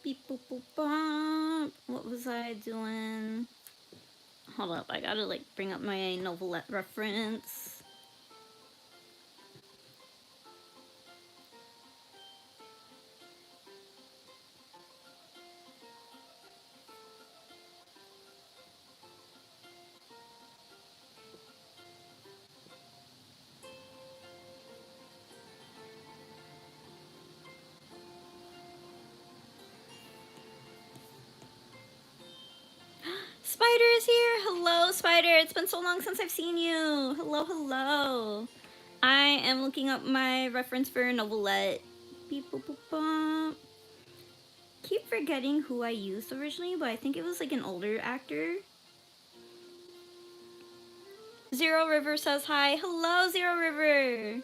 Beep boop boop bop. What was I doing? Hold up, I gotta like bring up my novelette reference. Spider is here! Hello, Spider! It's been so long since I've seen you! Hello, hello! I am looking up my reference for novelette. Beep boop boop bop. Keep forgetting who I used originally, but I think it was like an older actor. Zero River says hi. Hello, Zero River!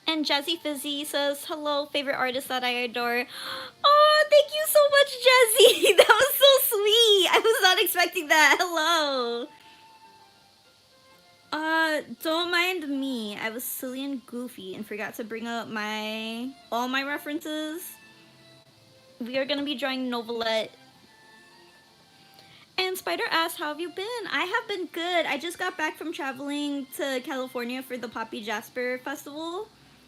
And Jazzy Fizzy says, hello, favorite artist that I adore. Oh, thank you so much, Jazzy. That was so sweet. I was not expecting that. Hello. Don't mind me. I was silly and goofy and forgot to bring up all my references. We are gonna be drawing novelette. And Spider asks, how have you been? I have been good. I just got back from traveling to California for the Poppy Jasper Festival.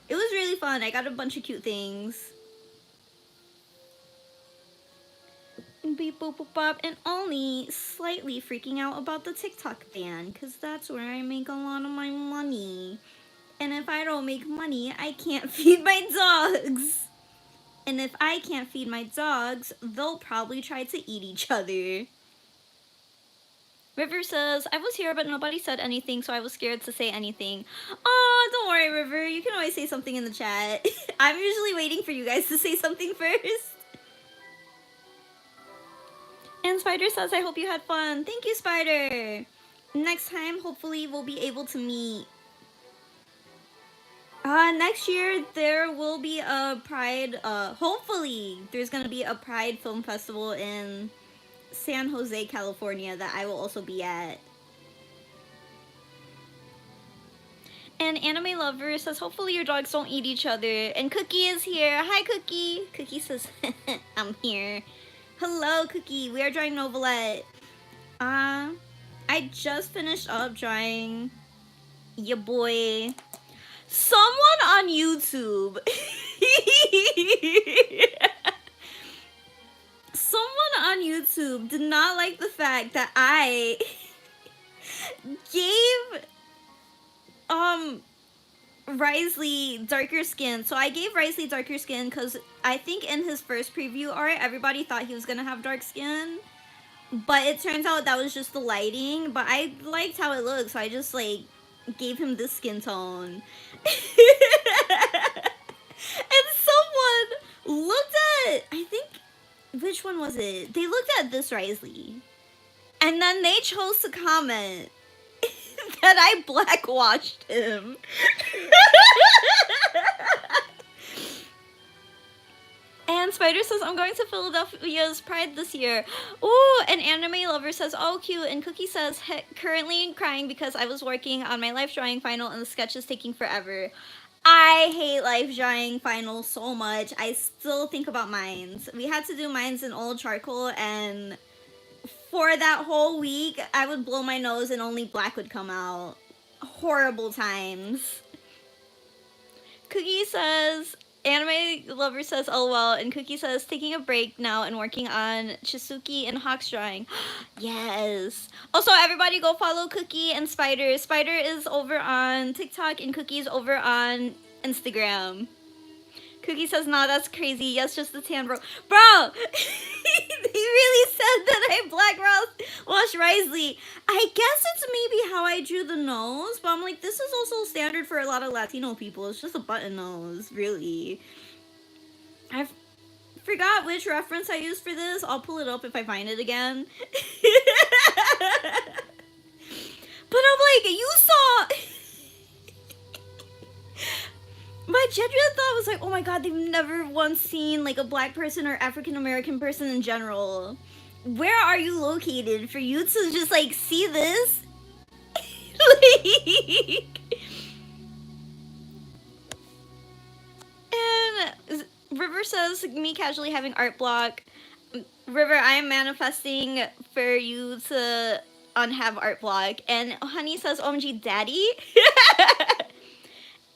It was really fun. I got a bunch of cute things. Beep boop boop bop, and only slightly freaking out about the TikTok ban, because that's where I make a lot of my money. And if I don't make money, I can't feed my dogs. And if I can't feed my dogs, they'll probably try to eat each other. River says, I was here but nobody said anything, so I was scared to say anything. Oh, don't worry, River. You can always say something in the chat. I'm usually waiting for you guys to say something first. And Spider says, I hope you had fun. Thank you, Spider. Next time, hopefully, we'll be able to meet. Next year, there will be a Pride, hopefully, there's gonna be a Pride Film Festival in San Jose, California that I will also be at. And Anime Lover says, hopefully your dogs don't eat each other. And Cookie is here. Hi, Cookie. Cookie says, I'm here. Hello, Cookie. We are drawing novelette. I just finished up drawing ya boy. Someone on YouTube. Someone on YouTube did not like the fact that I gave Risley darker skin. So I gave Risley darker skin because I think in his first preview art, everybody thought he was gonna have dark skin. But it turns out that was just the lighting. But I liked how it looked, so I just like gave him this skin tone. And someone looked at, I think, which one was it? They looked at this Risley. And then they chose to comment that I blackwashed him. And Spider says, I'm going to Philadelphia's Pride this year. Ooh, and Anime Lover says, oh, cute. And Cookie says, currently crying because I was working on my life drawing final and the sketch is taking forever. I hate life drawing finals so much. I still think about mines. We had to do mines in old charcoal, and for that whole week, I would blow my nose and only black would come out. Horrible times. Cookie says, Anime Lover says, LOL, and Cookie says, taking a break now and working on Chisuki and Hawk's drawing. Yes. Also, everybody go follow Cookie and Spider. Spider is over on TikTok and Cookie is over on Instagram. Cookie says, nah, that's crazy. Yes, just the tan, bro. Bro! They really said that I blackwashed Risley. I guess it's maybe how I drew the nose, but I'm like, this is also standard for a lot of Latino people. It's just a button nose, really. I forgot which reference I used for this. I'll pull it up if I find it again. But I'm like, you saw... My genuine thought was like, oh my god, they've never once seen like a black person or African American person in general. Where are you located for you to just like see this? Like... River says, me casually having art block. River, I am manifesting for you to unhave art block. And Honey says, OMG, daddy?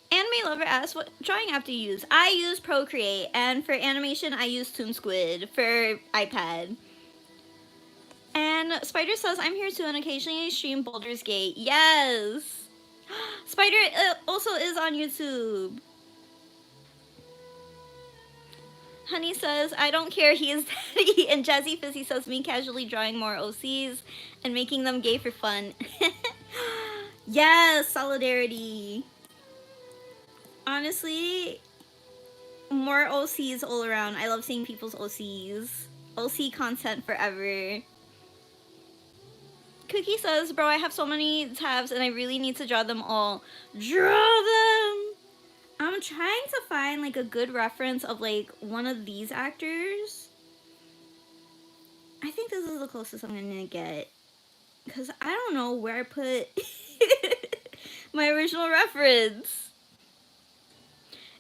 Anime Lover asks, what drawing app do you use? I use Procreate, and for animation, I use Toon Squid for iPad. And Spider says, I'm here too, and occasionally stream Baldur's Gate. Yes! Spider also is on YouTube. Honey says, I don't care, he is daddy. And Jazzy Fizzy says, me casually drawing more OCs and making them gay for fun. Yes, solidarity. Honestly, more OCs all around. I love seeing people's OCs. OC content forever. Cookie says, bro, I have so many tabs and I really need to draw them all. Draw them! I'm trying to find like a good reference of like one of these actors. I think this is the closest I'm gonna get. Because I don't know where I put my original reference.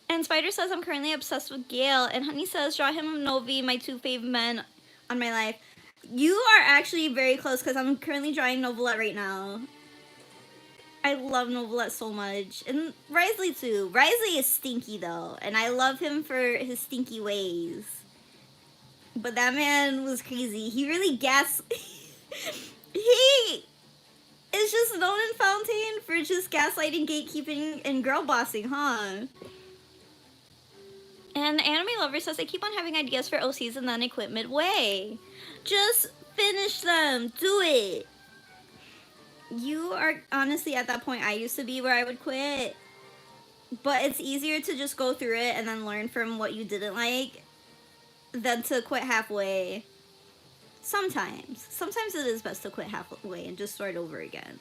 And Spider says, I'm currently obsessed with Gale. And Honey says, draw him and Novi, my two fave men on my life. You are actually very close because I'm currently drawing Novelette right now. I love Novelette so much. And Risley too. Risley is stinky though. And I love him for his stinky ways. But that man was crazy. He really he is just known in Fountain for just gaslighting, gatekeeping, and girl bossing, huh? And Anime Lover says, I keep on having ideas for OCs and then I quit midway. Just finish them. Do it. You are honestly at that point I used to be where I would quit. But it's easier to just go through it and then learn from what you didn't like than to quit halfway. Sometimes. Sometimes it is best to quit halfway and just start over again.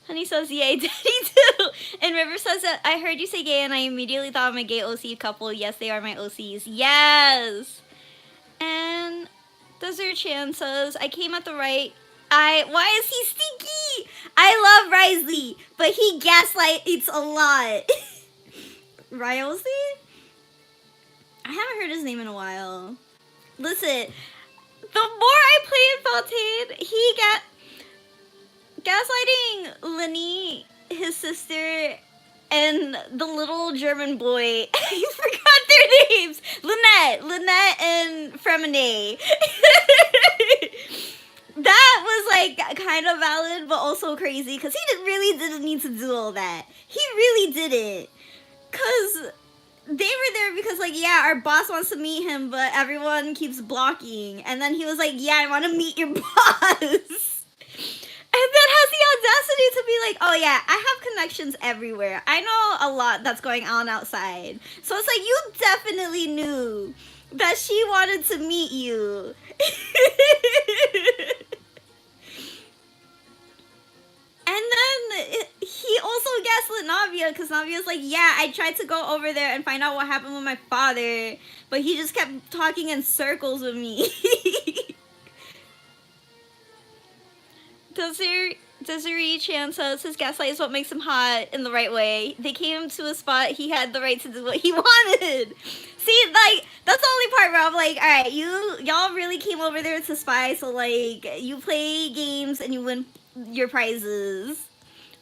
Honey says, yay, daddy too. And River says that I heard you say gay and I immediately thought of my gay OC couple. Yes, they are my OCs. Yes. And Desert Chan says, I came at the right. Why is he stinky? I love Risley, but he gaslights a lot. Ryosy? I haven't heard his name in a while. Listen, the more I play in Fontaine, he gaslighting Lenny, his sister, and the little German boy. I forgot their names. Lynette and Fremine. That was like kind of valid, but also crazy because he really didn't need to do all that. He really didn't. Because they were there because like, yeah, our boss wants to meet him, but everyone keeps blocking. And then he was like, yeah, I want to meet your boss. And then has the audacity to be like, oh yeah, I have connections everywhere. I know a lot that's going on outside. So it's like, you definitely knew that she wanted to meet you. And then he also gaslit Navia because Navia's like, yeah, I tried to go over there and find out what happened with my father, but he just kept talking in circles with me. Desiree Chan says his gaslight is what makes him hot in the right way. They came to a spot, he had the right to do what he wanted. See, like, that's the only part where I'm like, alright, y'all really came over there to spy, so like, you play games and you win your prizes.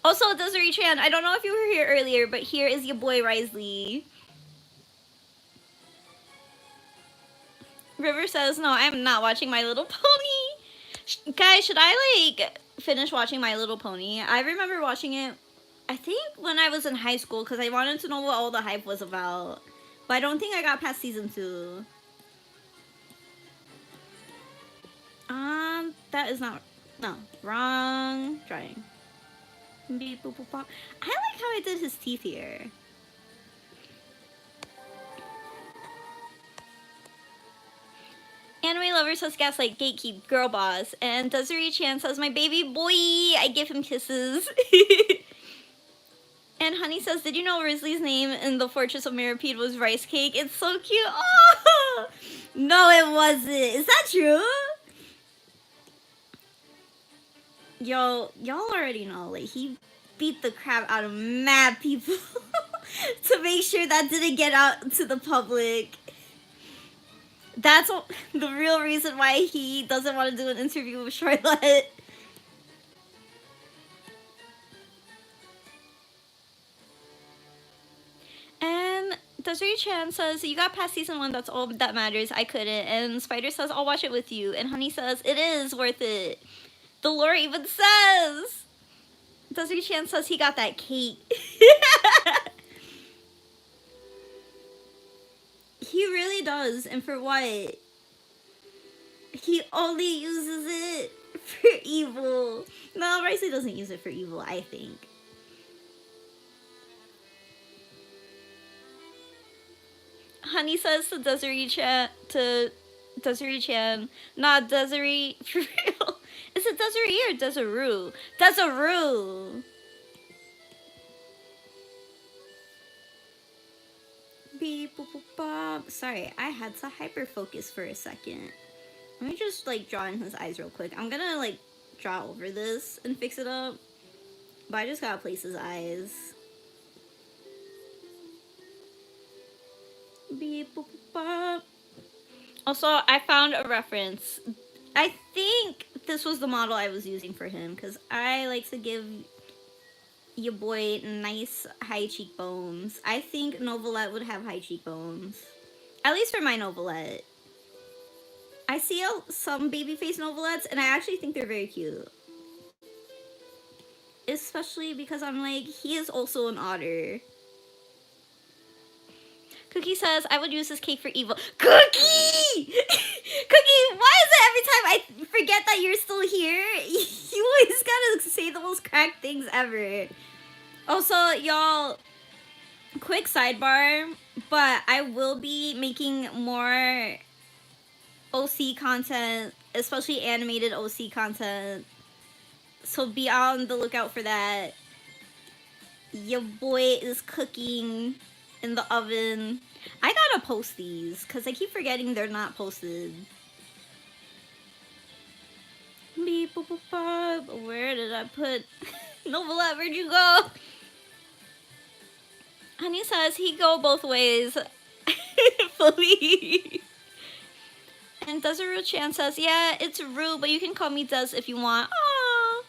Also, Desiree Chan, I don't know if you were here earlier, but here is your boy Risley. River says, no, I'm not watching My Little Pony. Guys, should I like finish watching My Little Pony? I remember watching it, I think when I was in high school because I wanted to know what all the hype was about. But I don't think I got past season 2. That is not, no, wrong drawing. I like how I did his teeth here. Anime Lover says gaslight, gatekeep, girl boss. And Desiree Chan says, my baby boy, I give him kisses. And Honey says, did you know Risley's name in the Fortress of Mirapede was Rice Cake? It's so cute. Oh! No, it wasn't. Is that true? Yo, y'all already know. Like, he beat the crap out of mad people to make sure that didn't get out to the public. That's the real reason why he doesn't want to do an interview with Charlotte. And Desiree Chan says, you got past season 1, that's all that matters. I couldn't. And Spider says, I'll watch it with you. And Honey says, it is worth it. The lore even says. Desiree Chan says he got that cake. He really does. And for what? He only uses it for evil. No, Ricey doesn't use it for evil, I think. Honey says to Desiree Chan, not Desiree, for real. Is it Desiree or Desiree? Desiree! Beep, boop, boop, bop. Sorry, I had to hyper focus for a second. Let me just like draw in his eyes real quick. I'm gonna like draw over this and fix it up. But I just gotta place his eyes. Beep, boop, boop, bop. Also, I found a reference. I think this was the model I was using for him because I like to give your boy nice high cheekbones. I think Novelette would have high cheekbones. At least for my Novelette. I see some babyface Novelettes and I actually think they're very cute. Especially because I'm like, he is also an otter. Cookie says, I would use this cake for evil. Cookie! Cookie, why is it every time I forget that you're still here, you always gotta say the most cracked things ever. Also, y'all, quick sidebar, but I will be making more OC content, especially animated OC content. So be on the lookout for that. Your boy is cooking in the oven. I gotta post these because I keep forgetting they're not posted. Beep, boop, boop, boop. Where did I put Novelette? Where'd you go? Honey says he go both ways. Fully. And Desiree Chan says, yeah, it's rude, but you can call me Des if you want. Aww.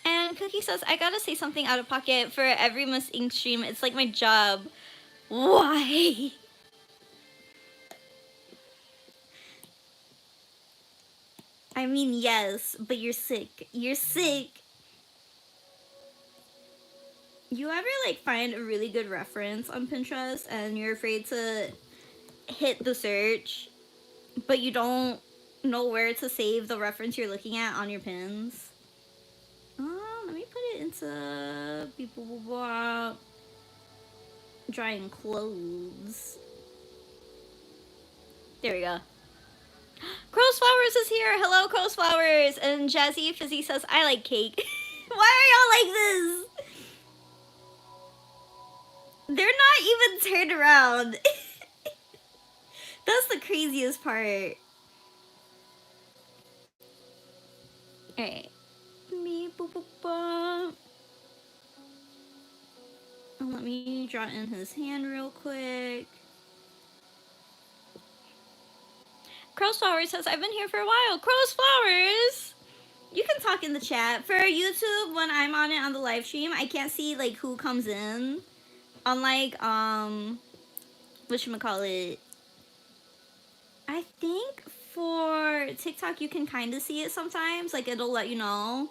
And Cookie says, I gotta say something out of pocket for every Missink stream. It's like my job. Why? I mean, yes, but you're sick. You're sick. You ever, like, find a really good reference on Pinterest and you're afraid to hit the search, but you don't know where to save the reference you're looking at on your pins? Let me put it into drying clothes. There we go. Crow's Flowers is here. Hello, Crow's Flowers. And Jazzy Fizzy says, I like cake. Why are y'all like this? They're not even turned around. That's the craziest part. Alright. Let me draw in his hand real quick. Crow's Flowers says, I've been here for a while. Crow's Flowers! You can talk in the chat. For YouTube, when I'm on it on the live stream, I can't see, like, who comes in. Unlike, whatchamacallit. I think for TikTok, you can kind of see it sometimes. Like, it'll let you know.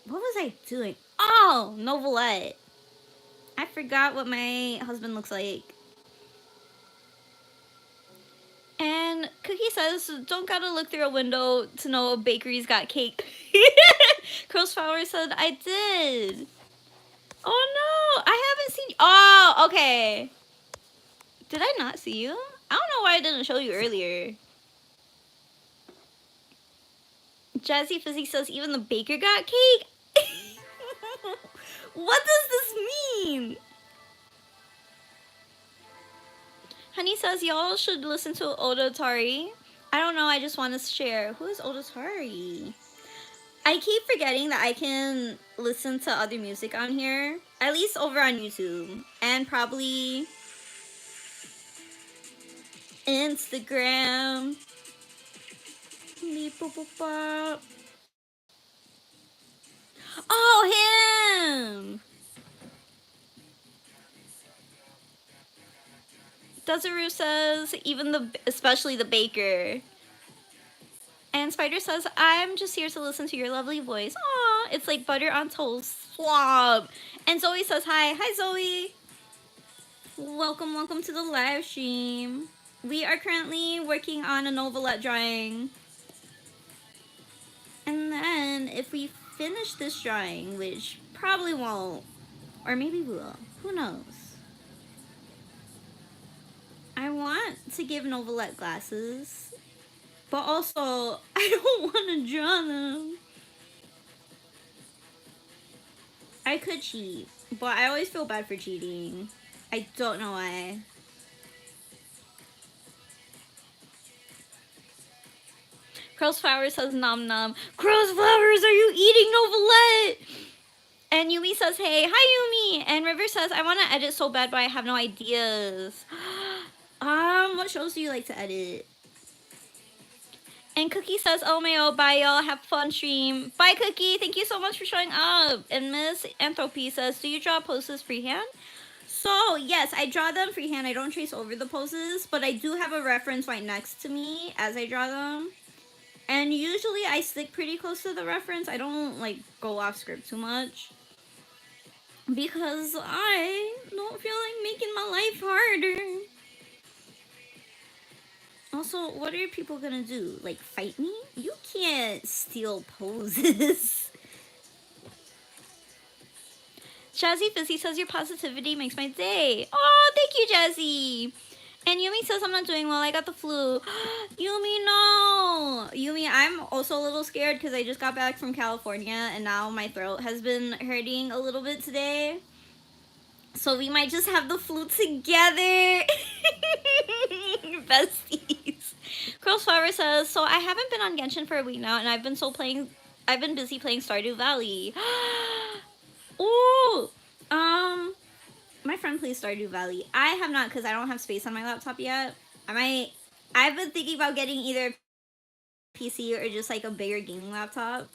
What was I doing? Oh, Novelette. I forgot what my husband looks like. And Cookie says, don't gotta look through a window to know a bakery's got cake. Crow's Flower said, I did. Oh no, I haven't seen you. Oh, okay. Did I not see you? I don't know why I didn't show you earlier. Jazzy Fizzy says, even the baker got cake? What does this mean? Honey says, y'all should listen to Oda Tari. I don't know, I just want to share. Who is Otisari? I keep forgetting that I can listen to other music on here. At least over on YouTube. And probably Instagram. Oh, him! Desiree says, especially the baker. And Spider says, I'm just here to listen to your lovely voice. Aw, it's like butter on toast. Swab. And Zoe says, hi. Hi, Zoe. Welcome, welcome to the live stream. We are currently working on a novelette drawing. And then, if we finish this drawing, which probably won't, or maybe we will, who knows? I want to give novelette glasses, but also, I don't want to draw them. I could cheat, but I always feel bad for cheating. I don't know why. Crow's Flowers says nom nom. Crow's Flowers, are you eating novelette? And Yumi says, hey. Hi, Yumi. And River says, I want to edit so bad, but I have no ideas. What shows do you like to edit? And Cookie says, LMAO, bye y'all, have fun stream. Bye, Cookie, thank you so much for showing up. And Miss Anthropy says, do you draw poses freehand? So, yes, I draw them freehand. I don't trace over the poses, but I do have a reference right next to me as I draw them. And usually I stick pretty close to the reference. I don't, like, go off script too much. Because I don't feel like making my life harder. Also, what are people gonna do? Like, fight me? You can't steal poses. Jazzy Fizzy says your positivity makes my day. Oh, thank you, Jazzy. And Yumi says I'm not doing well. I got the flu. Yumi, no. Yumi, I'm also a little scared because I just got back from California and now my throat has been hurting a little bit today. So we might just have the flu together. Besties. Crow's Flower says, so I haven't been on Genshin for a week now and I've been busy playing Stardew Valley. Ooh. My friend plays Stardew Valley. I have not because I don't have space on my laptop yet. I've been thinking about getting either a PC or just like a bigger gaming laptop.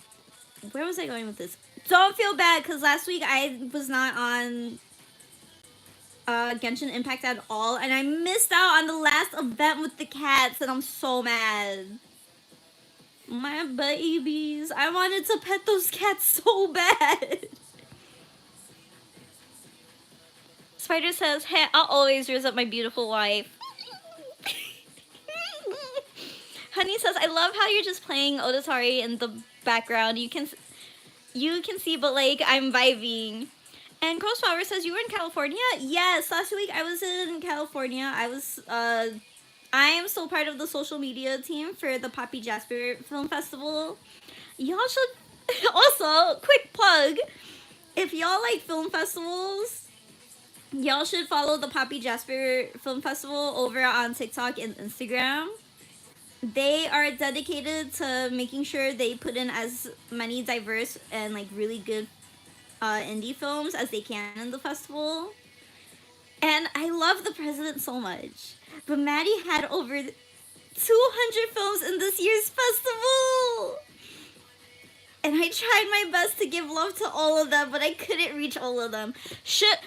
Where was I going with this? Don't feel bad because last week I was not on Genshin Impact at all and I missed out on the last event with the cats and I'm so mad. My babies. I wanted to pet those cats so bad. Spider says, hey, I'll always raise up my beautiful wife. Honey says, I love how you're just playing Otisari in the background. You can see, but like, I'm vibing. And Crow's Flower says, you were in California? Yes, last week I was in California. I am still part of the social media team for the Poppy Jasper Film Festival. Y'all should, also, quick plug, if y'all like film festivals, y'all should follow the Poppy Jasper Film Festival over on TikTok and Instagram. They are dedicated to making sure they put in as many diverse and like really good indie films as they can in the festival. And I love the president so much. But Maddie had over 200 films in this year's festival. And I tried my best to give love to all of them, but I couldn't reach all of them.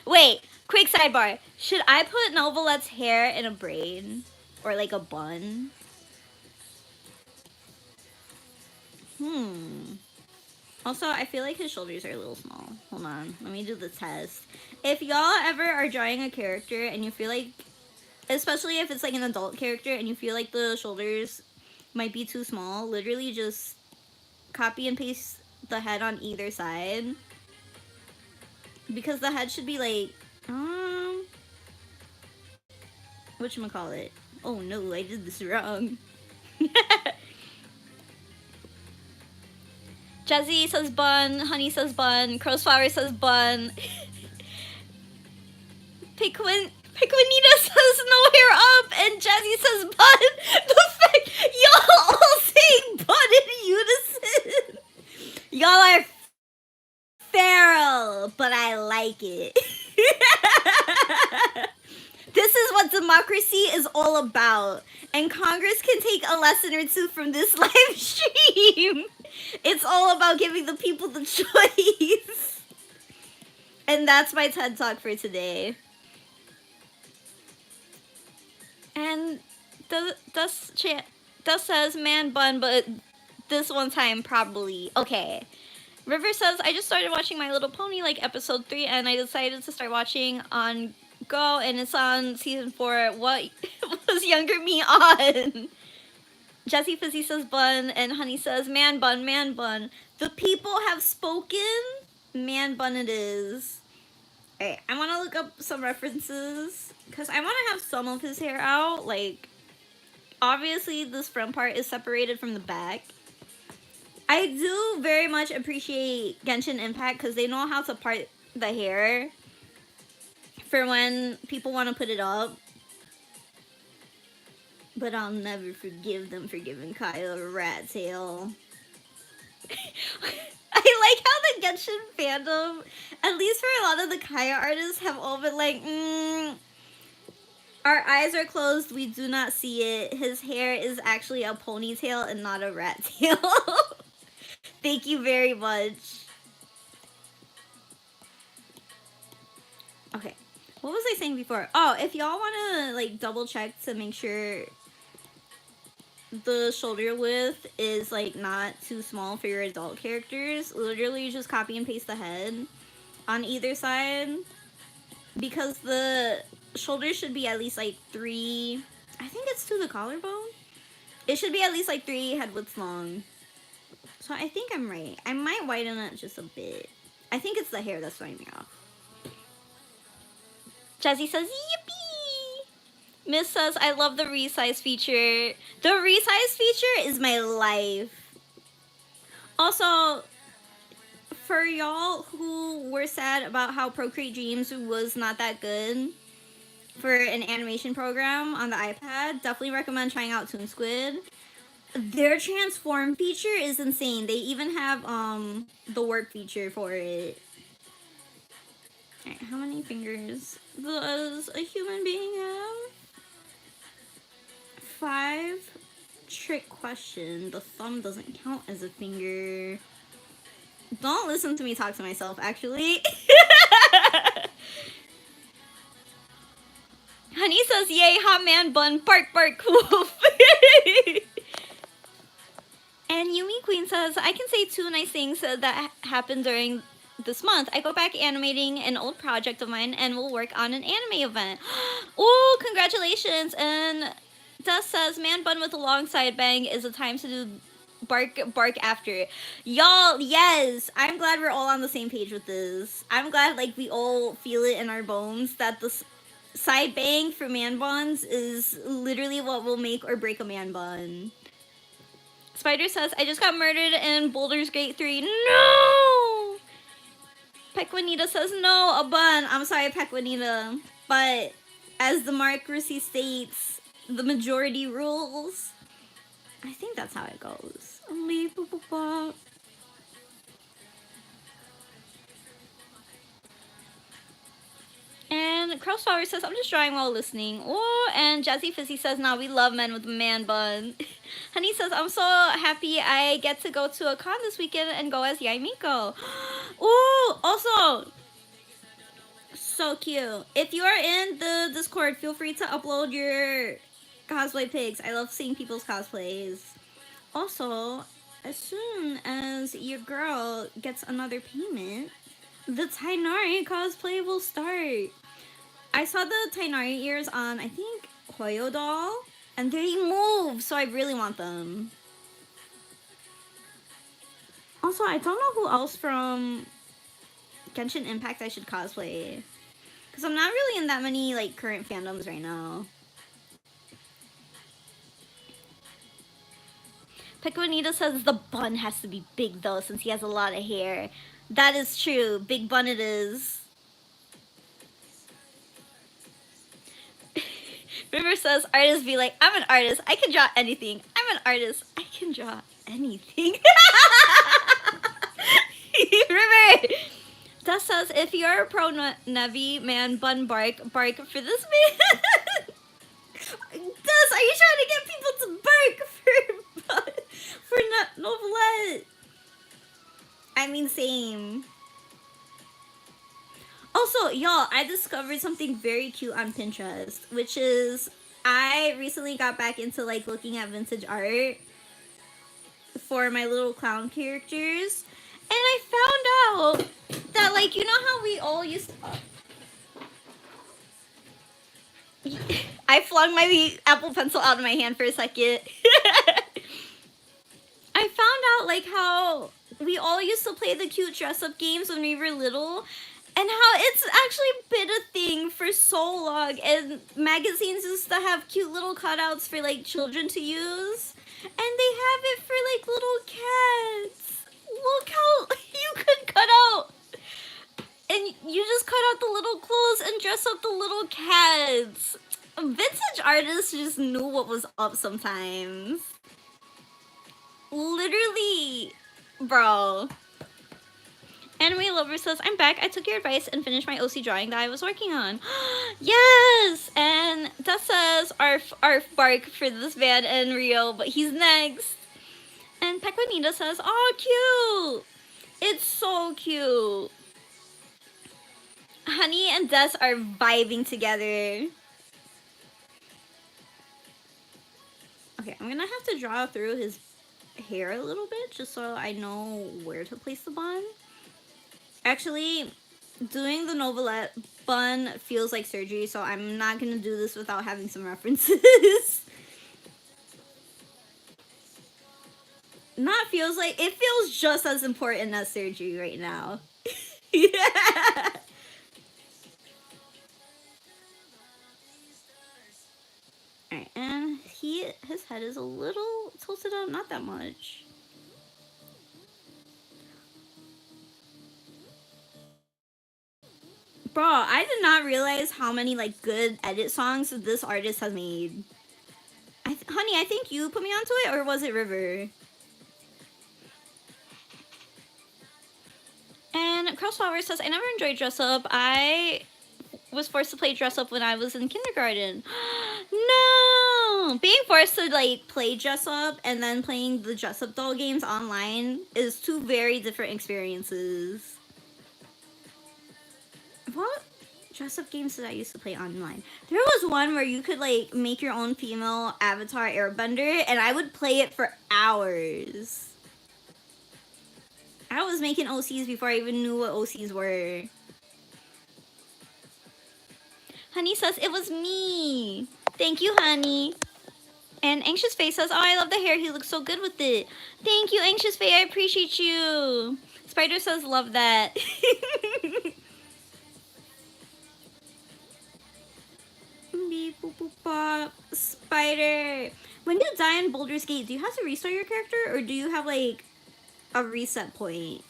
Wait, quick sidebar. Should I put Novelette's hair in a braid? Or like a bun? Also, I feel like his shoulders are a little small. Hold on, let me do the test. If y'all ever are drawing a character and you feel like, especially if it's like an adult character and you feel like the shoulders might be too small, literally just copy and paste the head on either side. Because the head should be like, whatchamacallit? Oh no, I did this wrong. Jazzy says bun, Honey says bun, Crow's Flower says bun. Piquinita says no hair up, and Jazzy says bun. The fact Y'all all saying bun in unison. Y'all are feral, but I like it. This is what democracy is all about. And Congress can take a lesson or two from this live stream. It's all about giving the people the choice. And that's my TED Talk for today. And Dust says, man bun, but this one time probably. Okay. River says, I just started watching My Little Pony like episode 3 and I decided to start watching on Go and it's on season 4. What was younger me on? Jessie Fizzy says bun and Honey says man bun, man bun. The people have spoken. Man bun it is. Alright, I want to look up some references because I want to have some of his hair out. Like, obviously this front part is separated from the back. I do very much appreciate Genshin Impact because they know how to part the hair for when people want to put it up. But I'll never forgive them for giving Kyle a rat tail. I like how the Genshin fandom, at least for a lot of the Kaya artists, have all been like, our eyes are closed, we do not see it. His hair is actually a ponytail and not a rat tail. Thank you very much. Okay, what was I saying before? Oh, if y'all want to like double check to make sure the shoulder width is like not too small for your adult characters, literally just copy and paste the head on either side because the shoulder should be at least like 3, I think it's to the collarbone. It should be at least like 3 head widths long. So I think I'm right. I might widen it just a bit. I think it's the hair that's throwing me off. Jessie says, yippee! Miss says, I love the resize feature. The resize feature is my life. Also, for y'all who were sad about how Procreate Dreams was not that good for an animation program on the iPad, definitely recommend trying out Toon Squid. Their transform feature is insane. They even have the work feature for it. Alright, how many fingers does a human being have? 5. Trick question. The thumb doesn't count as a finger. Don't listen to me talk to myself, actually. Honey says, yay, hot man bun, bark, bark, woof. And Yumi Queen says, I can say 2 nice things that happened during this month. I go back animating an old project of mine and will work on an anime event. Oh, congratulations. And Dust says, man bun with a long side bang is a time to do bark, bark after. Y'all, yes. I'm glad we're all on the same page with this. I'm glad like we all feel it in our bones that the side bang for man buns is literally what will make or break a man bun. Spider says, I just got murdered in Baldur's Gate 3. No! Pequanita says, no, a bun. I'm sorry, Pequanita. But as the democracy states, the majority rules. I think that's how it goes. And Crossflower says, I'm just drawing while listening. Oh, and Jazzy Fizzy says, nah, we love men with a man bun. Honey says, I'm so happy I get to go to a con this weekend and go as Yaimiko. Oh, also, so cute. If you are in the Discord, feel free to upload your cosplay pics. I love seeing people's cosplays. Also, as soon as your girl gets another payment, the Tainari cosplay will start. I saw the Tainari ears on, I think, Hoyo doll, and they move, so I really want them. Also, I don't know who else from Genshin Impact I should cosplay, because I'm not really in that many like current fandoms right now. Pequanita says the bun has to be big though, since he has a lot of hair. That is true. Big bun it is. River says, artists be like, I'm an artist. I can draw anything. I'm I'm an artist. I can draw anything. River. That says, if you're a pro Nevi man, bun bark for this man. Are you trying to get people to bark for Novelette? I mean, same. Also, y'all, I discovered something very cute on Pinterest, which is I recently got back into like looking at vintage art for my little clown characters, and I found out that, like, you know how we all used to... I flung my Apple Pencil out of my hand for a second. I found out, like, how we all used to play the cute dress-up games when we were little, and how it's actually been a thing for so long, and magazines used to have cute little cutouts for, like, children to use, and they have it for, like, little cats. Look how you could cut out, and you just cut out the little clothes and dress up the little cats. Vintage artists just knew what was up sometimes. Literally, bro. Anime Lover says, I'm back. I took your advice and finished my OC drawing that I was working on. Yes! And that says, arf bark for this man and Rio, but he's next. And Pequanita says, oh, cute! It's so cute. Honey and Des are vibing together. Okay, I'm gonna have to draw through his hair a little bit just so I know where to place the bun. Actually, doing the Novelette bun feels like surgery, so I'm not gonna do this without having some references. Not feels like, it feels just as important as surgery right now. Yeah. Alright, and his head is a little tilted up, not that much. Bro, I did not realize how many, like, good edit songs this artist has made. Honey, I think you put me onto it, or was it River? And Crossflower says, I never enjoyed dress up. I was forced to play dress up when I was in kindergarten. No! Being forced to, like, play dress up and then playing the dress up doll games online is two very different experiences. What dress up games did I used to play online? There was one where you could, like, make your own female avatar airbender, and I would play it for hours. I was making OCs before I even knew what OCs were. Honey says, it was me. Thank you, honey. And Anxious Face says, oh, I love the hair. He looks so good with it. Thank you, Anxious Face. I appreciate you. Spider says, love that. Spider. When you die in Baldur's Gate, do you have to restart your character, or do you have, like, a reset point?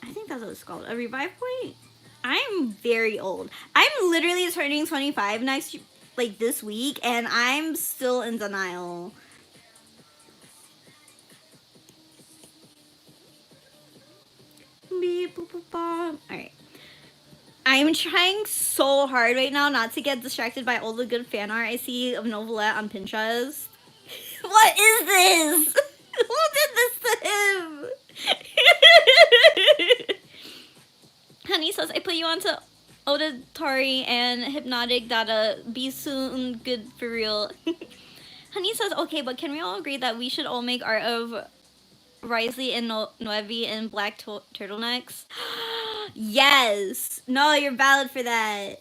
I think that's what it's called. A revive point? I'm very old. I'm literally turning 25 this week, and I'm still in denial. Alright. I'm trying so hard right now not to get distracted by all the good fan art I see of Novelette on Pinterest. What is this? Who did this to him? Honey says, I put you onto auditory and hypnotic data. Be soon good for real. Honey says, okay, but can we all agree that we should all make art of Risley and Noevi in black turtlenecks? Yes. No, you're valid for that.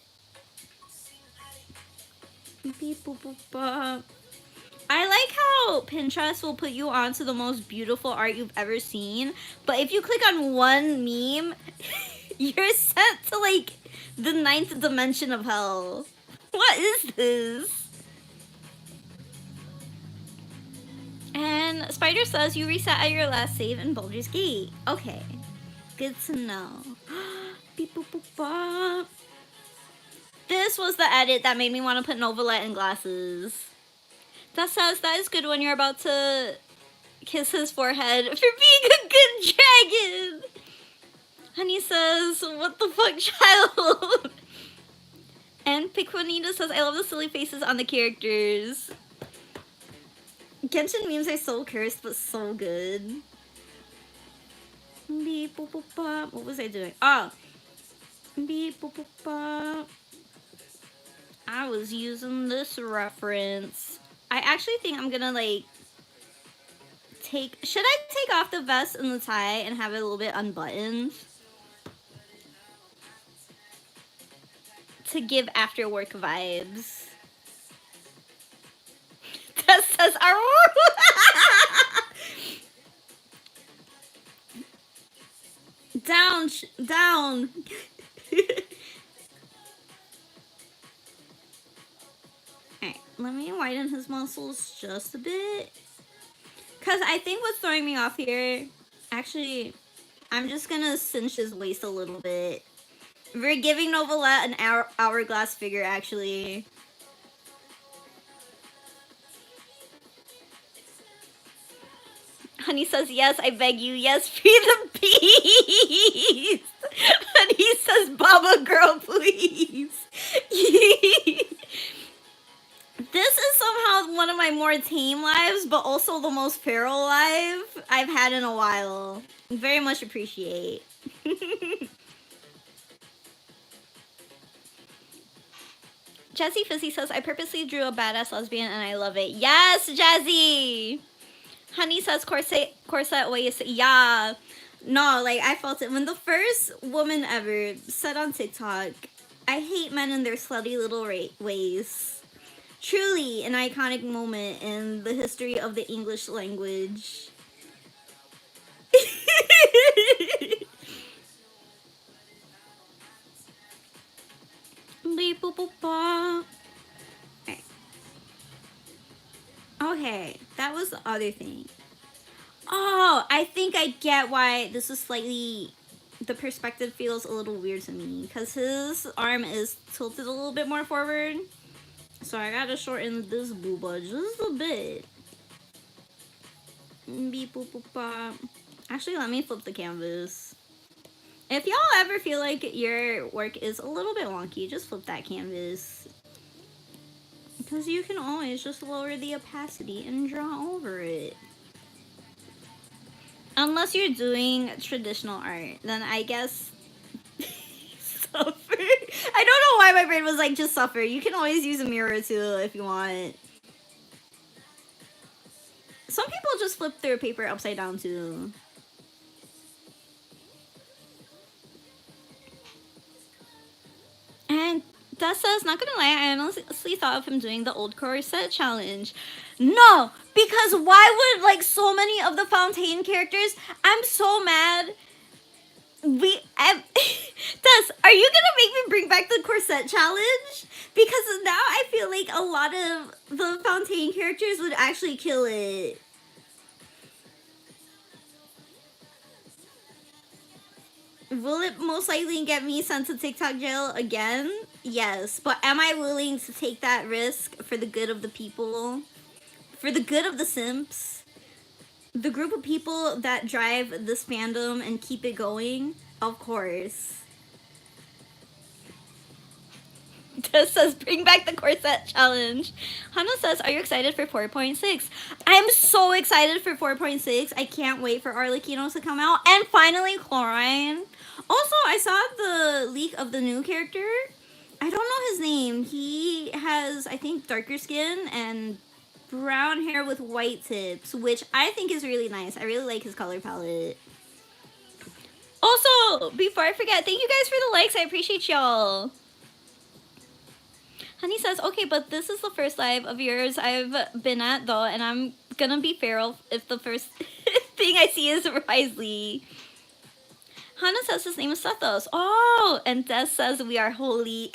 I like how Pinterest will put you onto the most beautiful art you've ever seen, but if you click on one meme, you're sent to, like, the 9th dimension of hell. What is this? And Spider says, you reset at your last save in Baldur's Gate. Okay. Good to know. Beep, boop, boop, bop. This was the edit that made me want to put Novelette in glasses. That says that is good when you're about to kiss his forehead for being a good dragon. Honey says, what the fuck, child? And Piquanita says, I love the silly faces on the characters. Genshin memes are so cursed, but so good. Beep, boop, boop, bop. What was I doing? Oh. Beep, boop, boop, bop. I was using this reference. I actually think I'm gonna, like, should I take off the vest and the tie and have it a little bit unbuttoned? To give after work vibes. That says down, down. Alright, let me widen his muscles just a bit. Because I think what's throwing me off here, actually, I'm just gonna cinch his waist a little bit. We're giving Novelette an hourglass figure, actually. Honey says, yes, I beg you. Yes, free the beast. Honey says, Baba girl, please. This is somehow one of my more tame lives, but also the most feral live I've had in a while. Very much appreciate. Jazzy Fizzy says, I purposely drew a badass lesbian and I love it. Yes, Jazzy! Honey says, corset waist. Yeah. No, like, I felt it. When the first woman ever said on TikTok, I hate men in their slutty little ways. Truly an iconic moment in the history of the English language. Okay, that was the other thing. Oh, I think I get why this is slightly... The perspective feels a little weird to me. Because his arm is tilted a little bit more forward. So I gotta shorten this booba just a bit. Beep, boop, boop, bop. Actually, let me flip the canvas. If y'all ever feel like your work is a little bit wonky, just flip that canvas. Because you can always just lower the opacity and draw over it. Unless you're doing traditional art, then I guess... Suffer? I don't know why my brain was like, just suffer. You can always use a mirror too if you want. Some people just flip their paper upside down too. And that says, not gonna lie, I honestly thought of him doing the old corset challenge. No, because why would, like, so many of the Fontaine characters, I'm so mad. Are you gonna make me bring back the corset challenge? Because now I feel like a lot of the Fontaine characters would actually kill it. Will it most likely get me sent to TikTok jail again? Yes, but am I willing to take that risk for the good of the people? For the good of the simps? The group of people that drive this fandom and keep it going? Of course. Tess says, bring back the corset challenge. Hana says, are you excited for 4.6? I'm so excited for 4.6. I can't wait for Arlecchino to come out. And finally, Chlorine. Also, I saw the leak of the new character. I don't know his name. He has, I think, darker skin and brown hair with white tips, which I think is really nice. I really like his color palette. Also, before I forget, thank you guys for the likes. I appreciate y'all. Honey says, okay, but this is the first live of yours I've been at, though, and I'm gonna be feral if the first thing I see is Risley. Hannah says his name is Sethos. Oh, and Des says we are holy.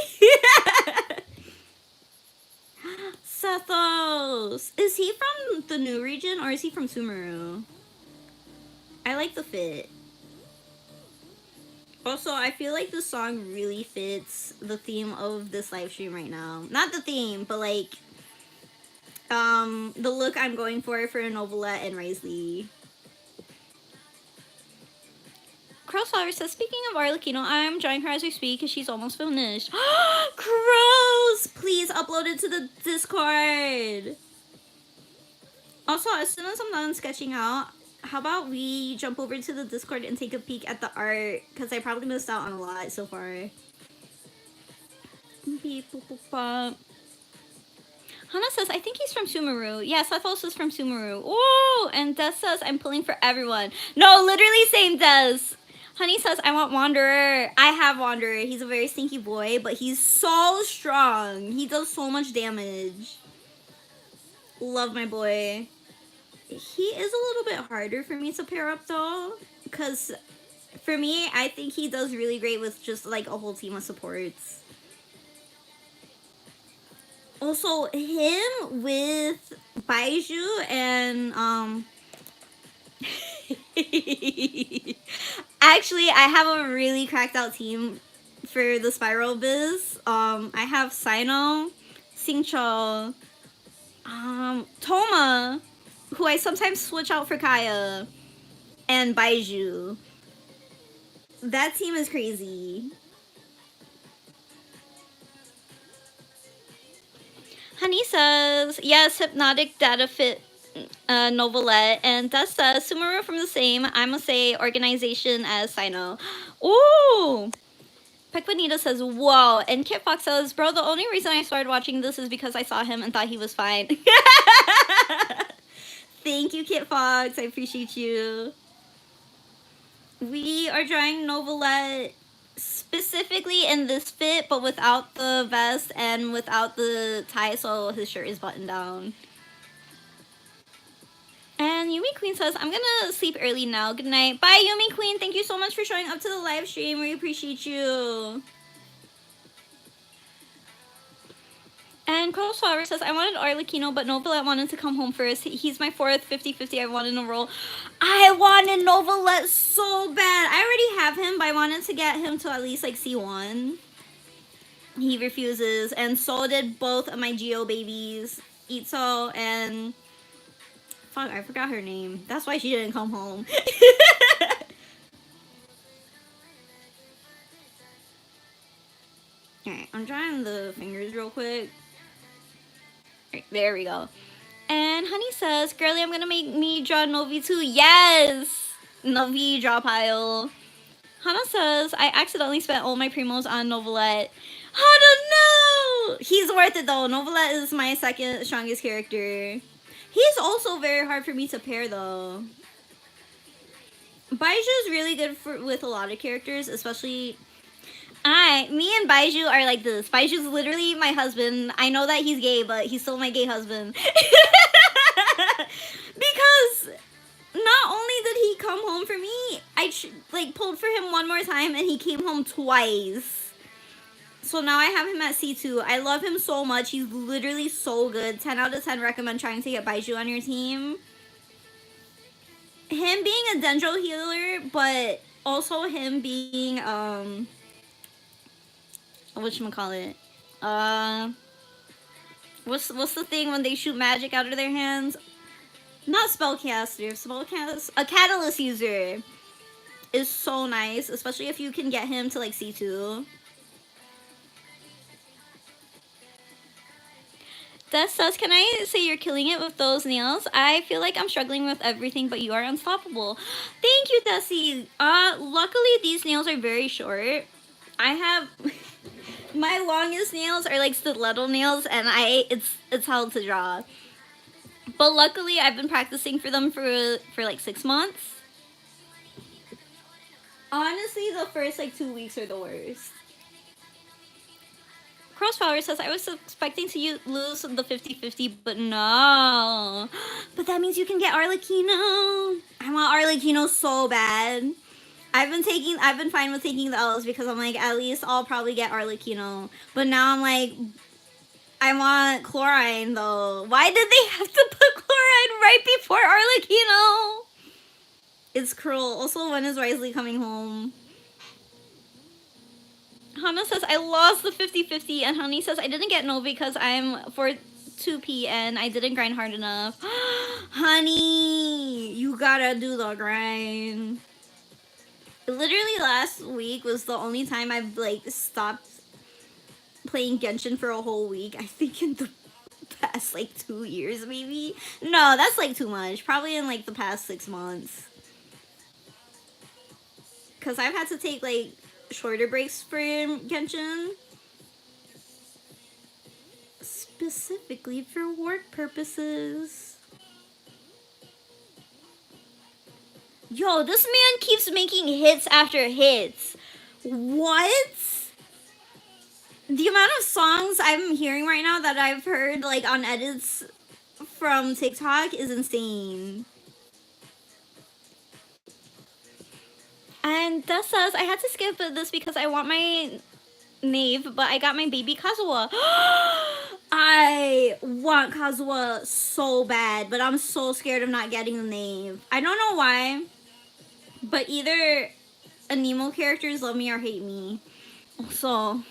Sethos. Is he from the new region or is he from Sumeru? I like the fit. Also, I feel like the song really fits the theme of this live stream right now. Not the theme, but like the look I'm going for Novelette and Risley. Crossflower says, speaking of Arlecchino, I'm drawing her as we speak because she's almost finished. Cross! Please upload it to the Discord. Also, as soon as I'm done sketching out, how about we jump over to the Discord and take a peek at the art? Because I probably missed out on a lot so far. Hana says, I think he's from Sumeru. Yeah, Sethos is from Sumeru. Oh, and Des says, I'm pulling for everyone. No, literally same Des. Honey says, I want Wanderer. I have Wanderer. He's a very stinky boy, but he's so strong. He does so much damage. Love my boy. He is a little bit harder for me to pair up though, because for me, I think he does really great with just like a whole team of supports. Also, him with Baiju and actually, I have a really cracked out team for the Spiral Biz. I have Sino, Singcho, Toma, who I sometimes switch out for Kaya, and Baiju. That team is crazy. Honey says, yes, Hypnotic Data Fit Novelette, and that says, Sumeru from the same, I must say, organization as Sino. Ooh! Pequanita says, whoa. And Kit Fox says, bro, the only reason I started watching this is because I saw him and thought he was fine. Thank you, Kit Fox. I appreciate you. We are drawing Novelette specifically in this fit, but without the vest and without the tie, so his shirt is buttoned down. And Yumi Queen says, I'm gonna sleep early now. Good night. Bye, Yumi Queen. Thank you so much for showing up to the live stream. We appreciate you. And Crossflower says, I wanted Arlecchino, but Novelette wanted to come home first. He's my fourth 50-50 I wanted in a roll. I wanted Novelette so bad. I already have him, but I wanted to get him to at least like C1. He refuses, and so did both of my Geo babies, Itzo and... Fuck, I forgot her name. That's why she didn't come home. Alright, I'm drawing the fingers real quick. Right, there we go. And Honey says, girly, I'm gonna make me draw Novi too. Yes! Novi draw pile. Hana says, I accidentally spent all my primos on Novelette. Hana, no! He's worth it though. Novelette is my second strongest character. He's also very hard for me to pair though. Baiju is really good with a lot of characters, especially... me and Baiju are like this. Baiju's literally my husband. I know that he's gay, but he's still my gay husband. Because not only did he come home for me, I pulled for him one more time and he came home twice. So now I have him at C2. I love him so much. He's literally so good. 10 out of 10 recommend trying to get Baiju on your team. Him being a Dendro healer, but also him being, whatchamacallit? What's the thing when they shoot magic out of their hands? Not spellcaster. A catalyst user is so nice, especially if you can get him to like C2. That says, can I say you're killing it with those nails? I feel like I'm struggling with everything, but you are unstoppable. Thank you, Desi. Luckily these nails are very short. I have my longest nails are like stiletto nails, and it's hard to draw. But luckily I've been practicing for them for like 6 months. Honestly, the first like 2 weeks are the worst. Crossflower says, I was expecting to lose the 50-50, but no. But that means you can get Arlecchino. I want Arlecchino so bad. I've been fine with taking the L's because I'm like, at least I'll probably get Arlecchino. But now I'm like, I want Chlorine though. Why did they have to put Chlorine right before Arlecchino? It's cruel. Also, when is Risley coming home? Hana says, I lost the 50-50, and Honey says, I didn't get no because I'm 2P and I didn't grind hard enough. Honey, you gotta do the grind. Literally last week was the only time I've like stopped playing Genshin for a whole week. I think in the past like 2 years maybe. No, that's like too much. Probably in like the past 6 months. Cause I've had to take like shorter breaks for Genshin. Specifically for work purposes. Yo, this man keeps making hits after hits. What? The amount of songs I'm hearing right now that I've heard like on edits from TikTok is insane. And Dust says, I had to skip this because I want my Knave, but I got my baby Kazuha. I want Kazuha so bad, but I'm so scared of not getting the Knave. I don't know why, but either Anemo characters love me or hate me. So,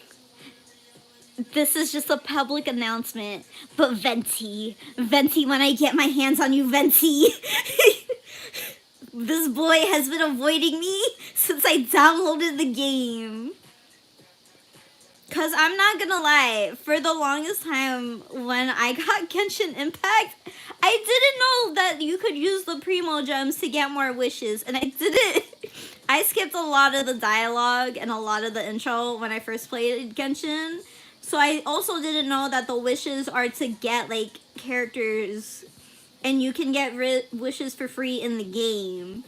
this is just a public announcement, but Venti, when I get my hands on you, Venti. This boy has been avoiding me since I downloaded the game. Cause I'm not gonna lie, for the longest time when I got Genshin Impact, I didn't know that you could use the Primo gems to get more wishes, and I didn't. I skipped a lot of the dialogue and a lot of the intro when I first played Genshin. So I also didn't know that the wishes are to get like characters, and you can get wishes for free in the game.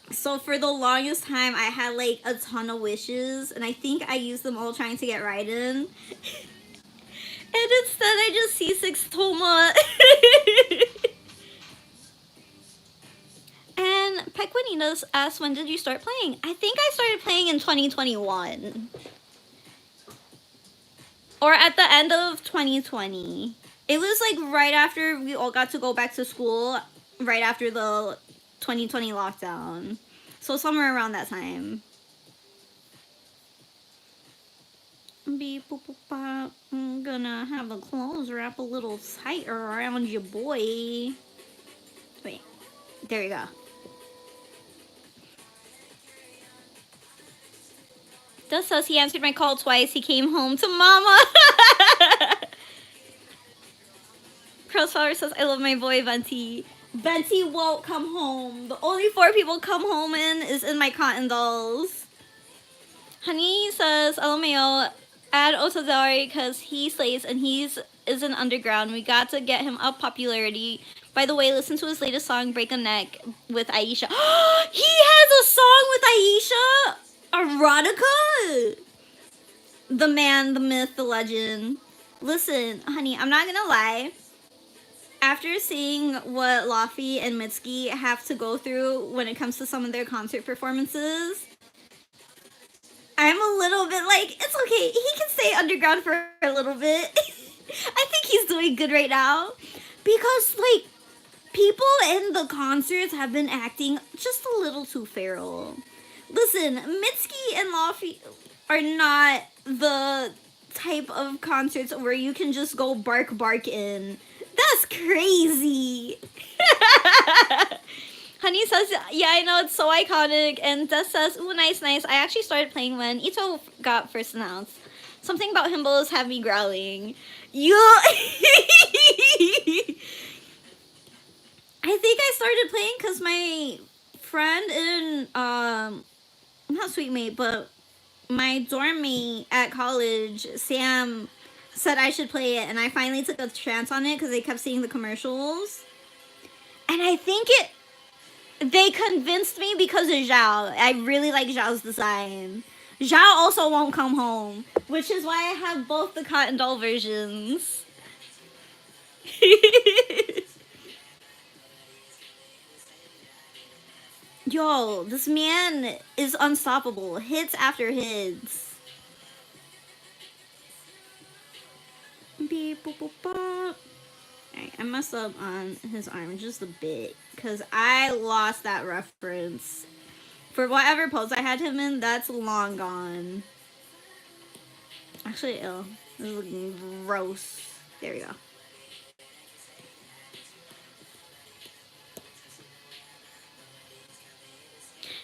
So for the longest time, I had like a ton of wishes, and I think I used them all trying to get Raiden. And instead, I just C6 Toma. And Pequinitas asked, when did you start playing? I think I started playing in 2021. Or at the end of 2020. It was like right after we all got to go back to school, right after the 2020 lockdown. So somewhere around that time. Beep, boop, boop, bop. I'm gonna have the clothes wrap a little tighter around your boy. Wait, there you go. Dust says he answered my call twice. He came home to mama. Crossflower says, I love my boy Venti. Venti won't come home. The only 4 people come home in is in my cotton dolls. Honey says, LMAO, add Otodari because he slays and he's an underground. We got to get him up popularity. By the way, listen to his latest song, Break a Neck, with Aisha. He has a song with Aisha? Erotica? The man, the myth, the legend. Listen, honey, I'm not gonna lie. After seeing what Laffy and Mitsuki have to go through when it comes to some of their concert performances, I'm a little bit like, it's okay, he can stay underground for a little bit. I think he's doing good right now. Because, like, people in the concerts have been acting just a little too feral. Listen, Mitsuki and Laffy are not the type of concerts where you can just go bark in. That's crazy. Honey says, yeah, I know, it's so iconic. And Des says, ooh, nice. I actually started playing when Ito got first announced. Something about himbos have me growling. I think I started playing because my friend in, not sweet mate, but my dorm mate at college, Sam, said I should play it, and I finally took a chance on it because they kept seeing the commercials. And I think they convinced me because of Zhao. I really like Zhao's design. Zhao also won't come home, which is why I have both the cotton doll versions. Yo, this man is unstoppable. Hits after hits. Beep, boop, boop, boop. Alright, I messed up on his arm just a bit because I lost that reference. For whatever pose I had him in, that's long gone. Actually, ew. This is looking gross. There we go.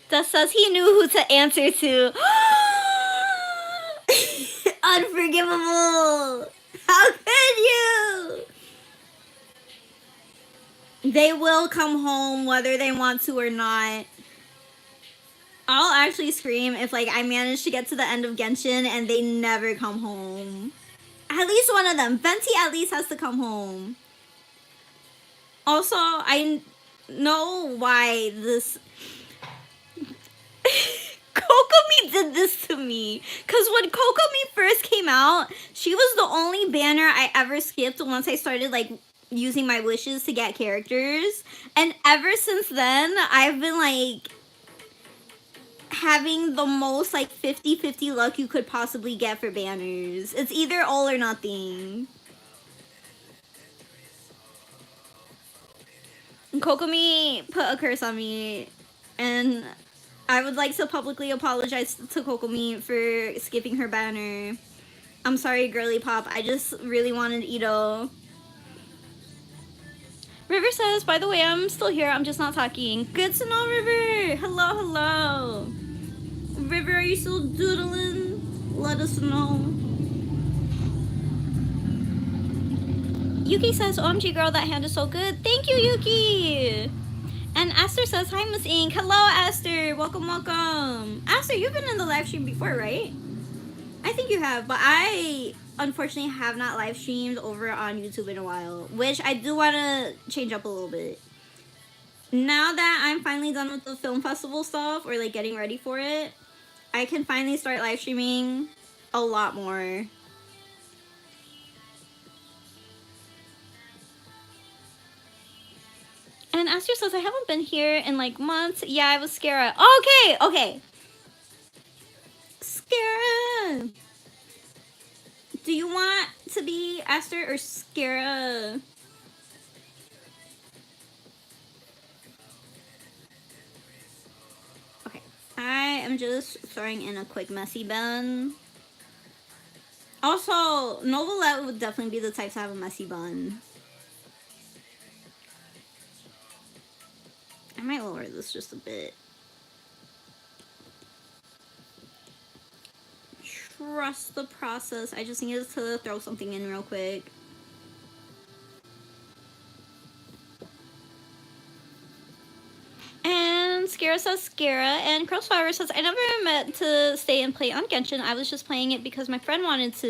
Dust says he knew who to answer to. Unforgivable! How could you? They will come home whether they want to or not. I'll actually scream if like I manage to get to the end of Genshin and they never come home. At least one of them. Venti at least has to come home. Also, I know why this Kokomi did this to me. Because when Kokomi first came out, she was the only banner I ever skipped once I started like using my wishes to get characters. And ever since then, I've been like having the most like 50-50 luck you could possibly get for banners. It's either all or nothing. Kokomi put a curse on me, and I would like to publicly apologize to Kokomi for skipping her banner. I'm sorry, girly pop. I just really wanted Ito. River says, by the way, I'm still here. I'm just not talking. Good to know, River. Hello, hello. River, are you still doodling? Let us know. Yuki says, OMG girl, that hand is so good. Thank you, Yuki. And Aster says, hi, Miss Ink. Hello, Aster. Welcome, welcome. Aster, you've been in the live stream before, right? I think you have, but I unfortunately have not live streamed over on YouTube in a while, which I do want to change up a little bit. Now that I'm finally done with the film festival stuff, or like getting ready for it, I can finally start live streaming a lot more. And Aster says, I haven't been here in like months. Yeah, I was Skara. Okay, okay. Skara. Do you want to be Aster or Skara? Okay. I am just throwing in a quick messy bun. Also, Novelette would definitely be the type to have a messy bun. I might lower this just a bit. Trust the process. I just needed to throw something in real quick. And Skara says Skara, and Crossfire says, I never meant to stay and play on Genshin. I was just playing it because my friend wanted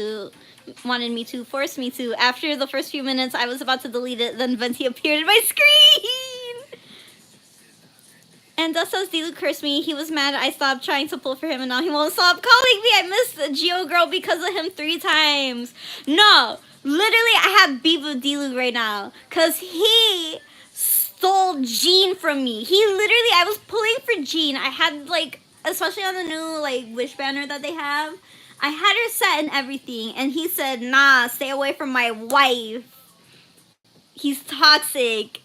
me to, force me to. After the first few minutes, I was about to delete it, then Venti appeared in my screen! And Dust says, Dilu cursed me. He was mad I stopped trying to pull for him, and now he won't stop calling me. I missed Geo Girl because of him 3 times. No, literally, I have beef with Dilu right now, because he stole Jean from me. He literally, I was pulling for Jean. I had, like, especially on the new, like, wish banner that they have, I had her set and everything, and he said, nah, stay away from my wife. He's toxic.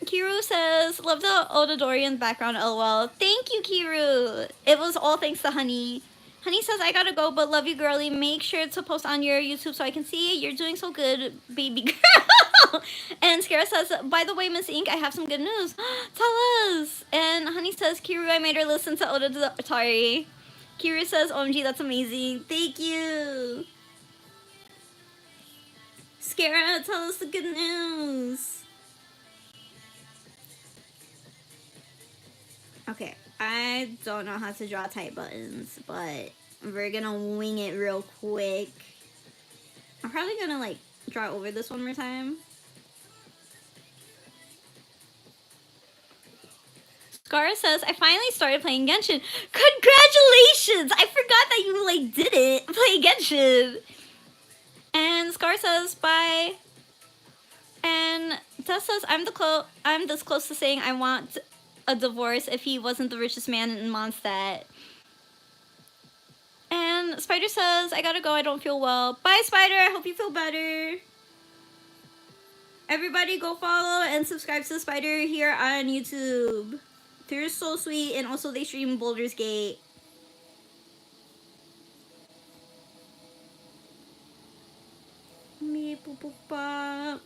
Kiru says, love the Odadorian background, lol. Thank you, Kiru. It was all thanks to Honey. Honey says, I gotta go, but love you, girly. Make sure to post on your YouTube so I can see. You're doing so good, baby girl. And Skara says, by the way, Miss Ink, I have some good news. Tell us. And Honey says, Kiru, I made her listen to Odadori. Kiru says, OMG, that's amazing. Thank you. Skara, tell us the good news. Okay, I don't know how to draw tight buttons, but we're gonna wing it real quick. I'm probably gonna like draw over this one more time. Skara says, I finally started playing Genshin. Congratulations! I forgot that you like didn't play Genshin. And Skara says, bye. And Tess says, I'm this close to saying I want a divorce if he wasn't the richest man in Mondstadt. And Spider says, I gotta go, I don't feel well. Bye, Spider, I hope you feel better. Everybody go follow and subscribe to Spider here on YouTube. They're so sweet, and also they stream Baldur's Gate. Me Beep, boop, boop, bop.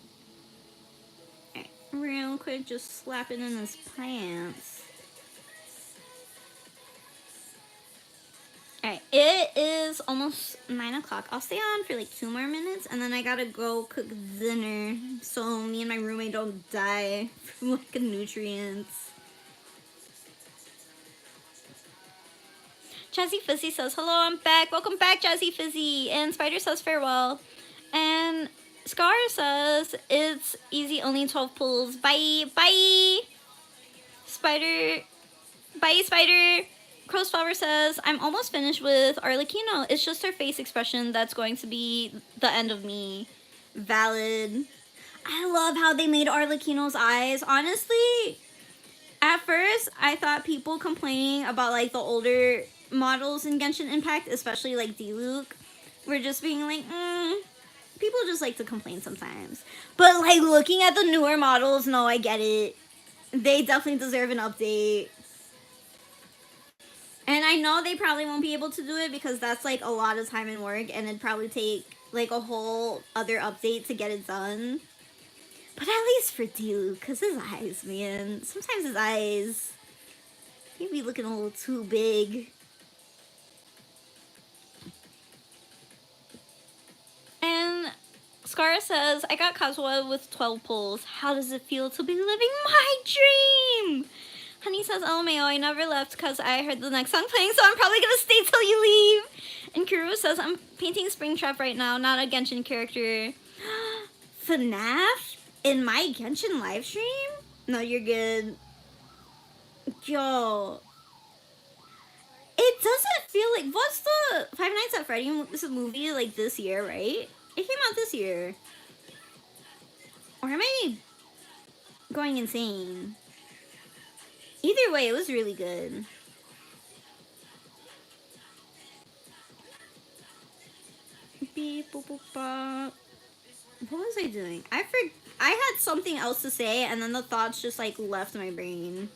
Alright, real quick, just slap it in his pants. Alright, it is almost 9 o'clock. I'll stay on for like 2 more minutes, and then I gotta go cook dinner so me and my roommate don't die from lack of nutrients. Jazzy Fizzy says, hello, I'm back. Welcome back, Jazzy Fizzy. And Spider says, farewell. And Scar says, it's easy, only 12 pulls. Bye. Bye. Spider. Bye, Spider. Crowsflower says, I'm almost finished with Arlecchino. It's just her face expression that's going to be the end of me. Valid. I love how they made Arlecchino's eyes. Honestly, at first, I thought people complaining about like the older models in Genshin Impact, especially like Diluc, were just being like, people just like to complain sometimes. But like looking at the newer models, no, I get it. They definitely deserve an update. And I know they probably won't be able to do it because that's like a lot of time and work, and it'd probably take like a whole other update to get it done. But at least for Diluc, because his eyes, man. Sometimes his eyes, he'd be looking a little too big. And Scar says, I got Kazuha with 12 pulls. How does it feel to be living my dream? Honey says, LMAO, I never left because I heard the next song playing, so I'm probably going to stay till you leave. And Kuru says, I'm painting Springtrap right now, not a Genshin character. FNAF? In my Genshin livestream? No, you're good. Yo. It doesn't feel like... What's the Five Nights at Freddy's movie like this year, right? It came out this year. Or am I going insane? Either way, it was really good. Beep, boop, boop, bop. What was I doing? I had something else to say, and then the thoughts just like left my brain.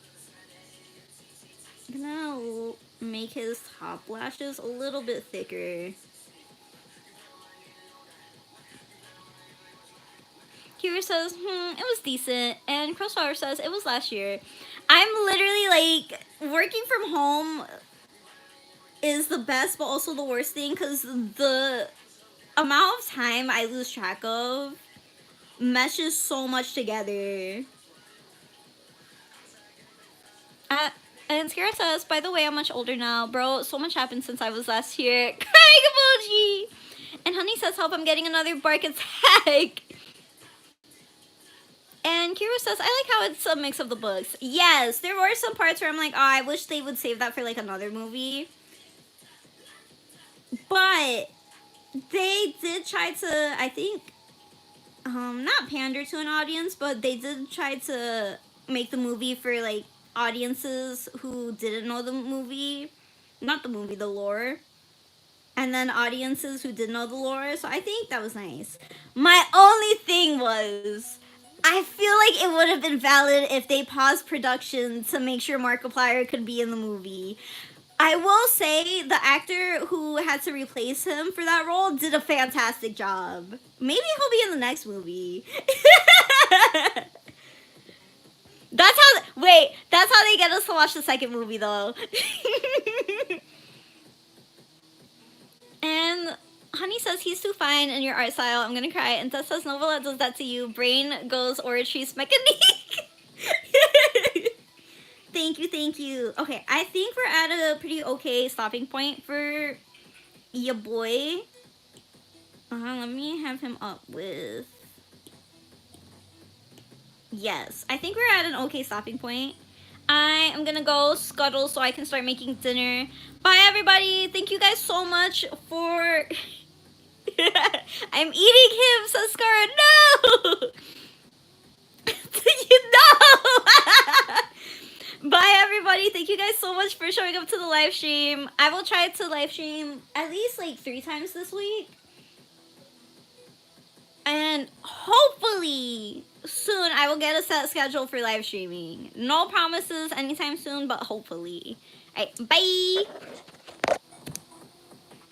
I'm gonna make his top lashes a little bit thicker. Kira says, it was decent. And Crossflower says, it was last year. I'm literally like, working from home is the best, but also the worst thing, because the amount of time I lose track of meshes so much together. And Skara says, by the way, I'm much older now. Bro, so much happened since I was last here. Crying emoji! And Honey says, help, I'm getting another bark attack. And Kira says, I like how it's a mix of the books. Yes, there were some parts where I'm like, oh, I wish they would save that for like another movie. But they did try to, I think, not pander to an audience, but they did try to make the movie for like audiences who didn't know the movie. Not the movie, the lore. And then audiences who did know the lore. So I think that was nice. My only thing was, I feel like it would have been valid if they paused production to make sure Markiplier could be in the movie. I will say the actor who had to replace him for that role did a fantastic job. Maybe he'll be in the next movie. That's how they get us to watch the second movie though. And Honey says, he's too fine in your art style. I'm gonna cry. And Tess says, Novella does that to you. Brain goes Oratories Mechanique. Thank you, thank you. Okay, I think we're at a pretty okay stopping point for ya boy. Let me have him up with... Yes, I think we're at an okay stopping point. I am gonna go scuttle so I can start making dinner. Bye, everybody. Thank you guys so much for... I'm eating him, says Scar. No! You know! Bye, everybody. Thank you guys so much for showing up to the live stream. I will try to live stream at least like 3 times this week. And hopefully soon I will get a set schedule for live streaming. No promises anytime soon, but hopefully. All right, bye!